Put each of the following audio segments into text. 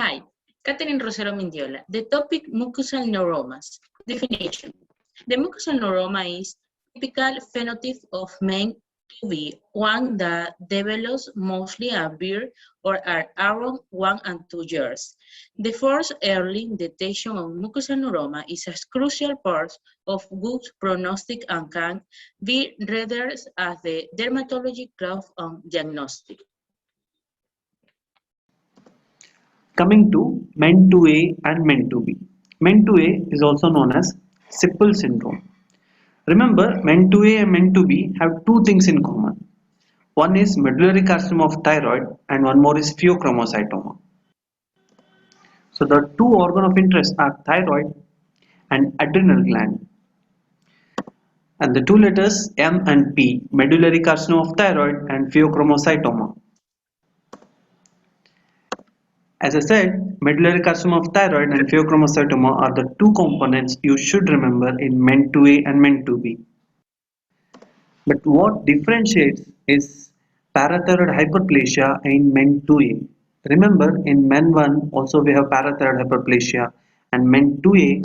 Hi, Catherine Rosero Mindiola. The topic Mucosal Neuromas. Definition. The mucosal neuroma is typical phenotype of men to be one that develops mostly at birth or are around 1 and 2 years. The first early detection of mucosal neuroma is a crucial part of good prognostic and can be read as the dermatology club on diagnostic. Coming to men 2A and men 2B. Men 2A is also known as Sippel syndrome. Remember, men 2A and men 2B have two things in common. One is medullary carcinoma of thyroid and one more is pheochromocytoma. So the two organs of interest are thyroid and adrenal gland. And the two letters M and P, medullary carcinoma of thyroid and pheochromocytoma. As I said, medullary carcinoma of thyroid and pheochromocytoma are the two components you should remember in men 2A and men 2B. But what differentiates is parathyroid hyperplasia in men 2A. Remember, in men 1 also we have parathyroid hyperplasia and men 2A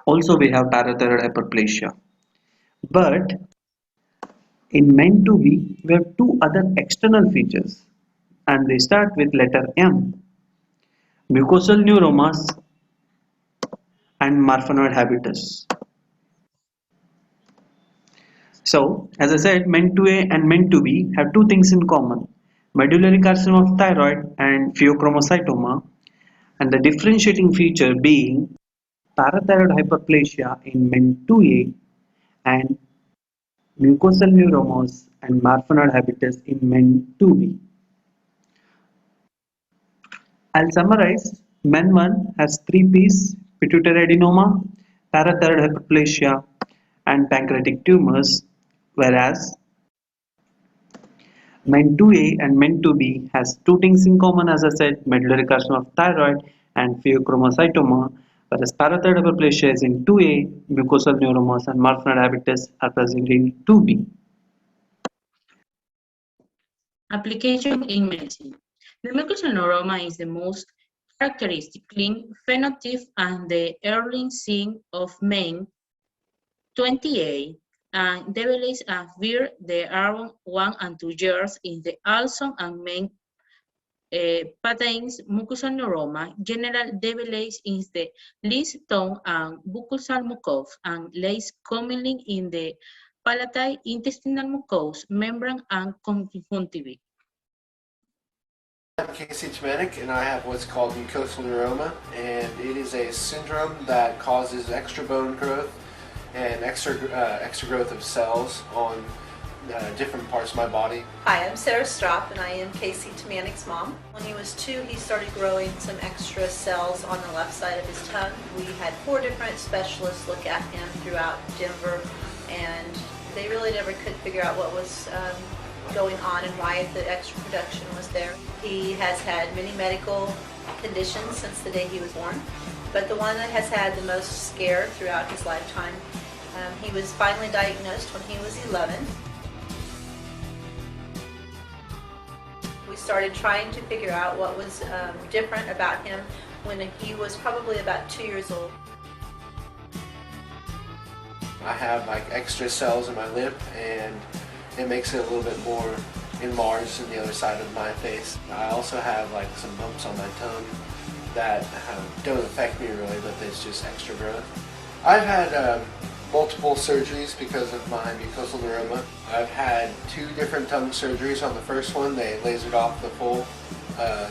also we have parathyroid hyperplasia. But in men 2B we have two other external features and they start with letter M. Mucosal neuromas and marfanoid habitus. So, as I said, men 2A and men 2B have two things in common, medullary carcinoma of thyroid and pheochromocytoma, and the differentiating feature being parathyroid hyperplasia in men 2A and mucosal neuromas and marfanoid habitus in men 2B. I'll summarize. Men 1 has 3 P's, pituitary adenoma, parathyroid hyperplasia, and pancreatic tumors, whereas men 2A and men 2B has two things in common, as I said, medullary carcinoma of thyroid and pheochromocytoma, whereas parathyroid hyperplasia is in 2A, mucosal neuromas and marfanoid habitus are present in 2B. Application in medicine. The mucosal neuroma is the most characteristic clean phenotype and the early sign of men 28 and develops at birth the around 1 and 2 years in the also and men patterns mucosal neuroma general develops in the least tongue and buccal mucosa and lays commonly in the palatine intestinal mucosa membrane and conjunctiva. I'm Casey and I have what's called mucosal neuroma, and it is a syndrome that causes extra bone growth and extra growth of cells on different parts of my body. Hi, I'm Sarah Strop and I am Casey Tamanic's mom. When he was 2, he started growing some extra cells on the left side of his tongue. We had 4 different specialists look at him throughout Denver, and they really never could figure out what was going on and why the extra production was there. He has had many medical conditions since the day he was born, but the one that has had the most scare throughout his lifetime, he was finally diagnosed when he was 11. We started trying to figure out what was different about him when he was probably about 2 years old. I have like extra cells in my lip, and it makes it a little bit more enlarged than the other side of my face. I also have like some bumps on my tongue that don't affect me really, but it's just extra growth. I've had multiple surgeries because of my mucosal neuroma. I've had 2 different tongue surgeries. On the first one, they lasered off the full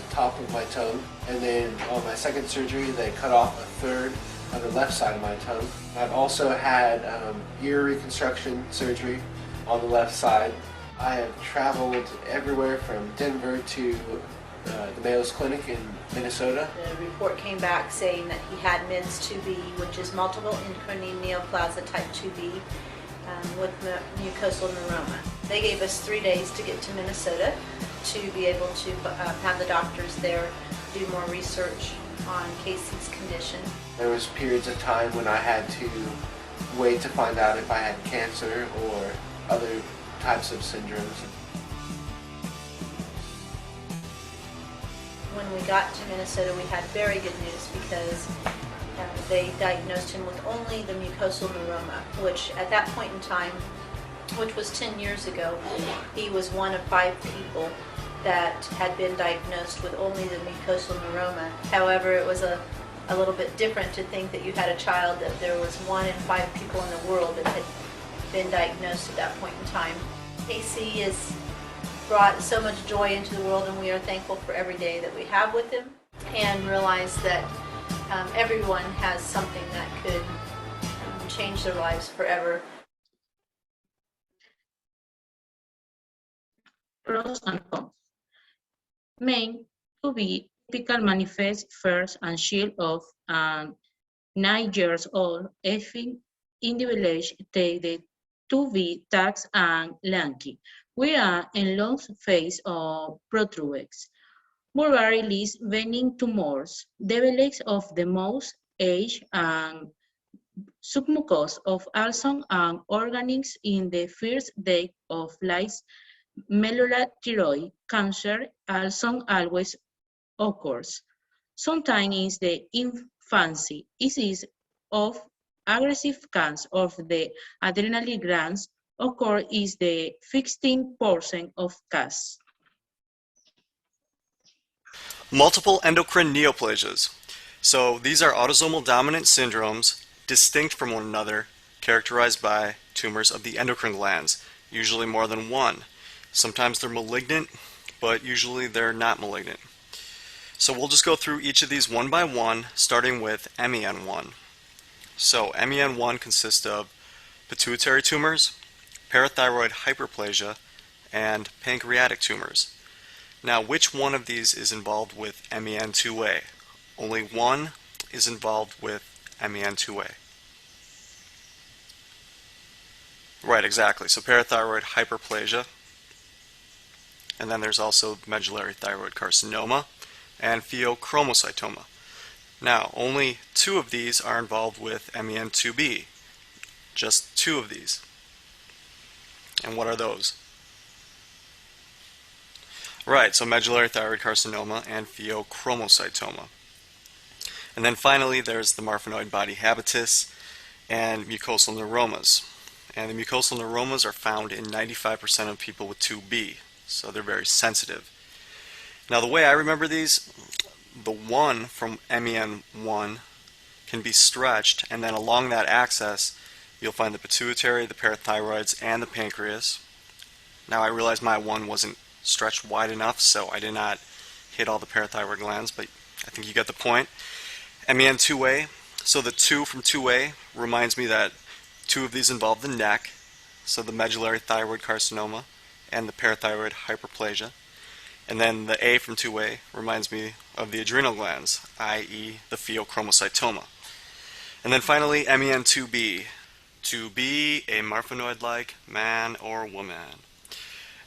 top of my tongue, and then on my second surgery, they cut off a third of the left side of my tongue. I've also had ear reconstruction surgery on the left side. I have traveled everywhere from Denver to the Mayo's Clinic in Minnesota. The report came back saying that he had MIDS 2B, which is multiple incarnate neoplasia type 2B with mucosal neuroma. They gave us 3 days to get to Minnesota to be able to have the doctors there do more research on Casey's condition. There was periods of time when I had to wait to find out if I had cancer or other types of syndromes. When when we got to Minnesota, we had very good news because they diagnosed him with only the mucosal neuroma, which at that point in time, which was 10 years ago, he was one of 5 people that had been diagnosed with only the mucosal neuroma. However, it was a little bit different to think that you had a child that there was 1 in 5 people in the world that had been diagnosed at that point in time. Casey has brought so much joy into the world, and we are thankful for every day that we have with him, and realize that everyone has something that could change their lives forever. Pros and cons. Men to be typical manifest first and shield of 9 years old, effing in the village take the to be tax and lanky. We are in long phase of protrubex. Mulberry leads vening tumors, develops of the mouse, age, and submucous of alson and organics in the first day of life. Medullary thyroid cancer also always occurs. Sometimes in the infancy, it is of aggressive cancer of the adrenal glands occur is the 15% of cases. Multiple endocrine neoplasias. So these are autosomal dominant syndromes distinct from one another, characterized by tumors of the endocrine glands, usually more than one. Sometimes they're malignant, but usually they're not malignant. So we'll just go through each of these one by one, starting with MEN1. So MEN1 consists of pituitary tumors, parathyroid hyperplasia, and pancreatic tumors. Now, which one of these is involved with MEN2A? Only one is involved with MEN2A. Right, exactly. So parathyroid hyperplasia, and then there's also medullary thyroid carcinoma and pheochromocytoma. Now, only 2 of these are involved with MEN2B. Just 2 of these. And what are those? Right, so medullary thyroid carcinoma and pheochromocytoma. And then finally, there's the marfanoid body habitus and mucosal neuromas. And the mucosal neuromas are found in 95% of people with 2B, so they're very sensitive. Now, the way I remember these, the 1 from MEN1 can be stretched, and then along that axis, you'll find the pituitary, the parathyroids, and the pancreas. Now, I realize my 1 wasn't stretched wide enough, so I did not hit all the parathyroid glands, but I think you get the point. MEN2A, so the 2 from 2A reminds me that 2 of these involve the neck, so the medullary thyroid carcinoma and the parathyroid hyperplasia. And then the A from 2A reminds me of the adrenal glands, i.e. the pheochromocytoma. And then finally, MEN2B, to be a marfanoid-like man or woman.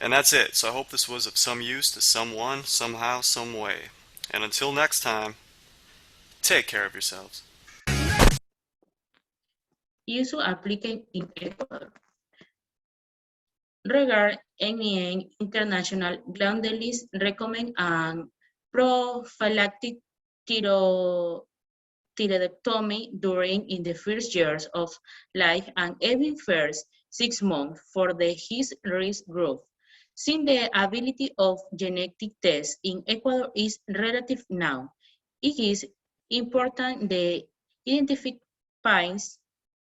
And that's it. So I hope this was of some use to someone, somehow, some way. And until next time, take care of yourselves. Uso applicant in Ecuador. Regard MEN International Glandulis recommend an prophylactic thyroidectomy during in the first years of life and even first 6 months for the his risk group. Since the ability of genetic tests in Ecuador is relative now, it is important to identify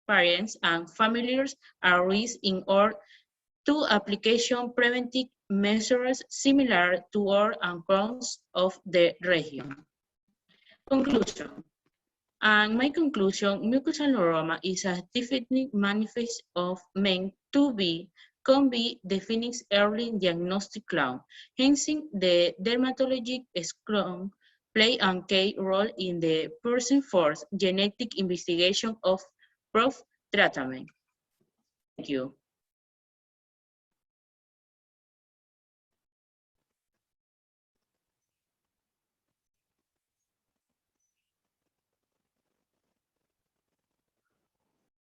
parents and families at risk in order to application preventive measures similar to all across of the region. Conclusion. And my conclusion, mucosal neuroma is a definite manifest of men to be can be defined early diagnostic clown. Hence, the dermatologic scrum play a key role in the person force genetic investigation of proof treatment. Thank you.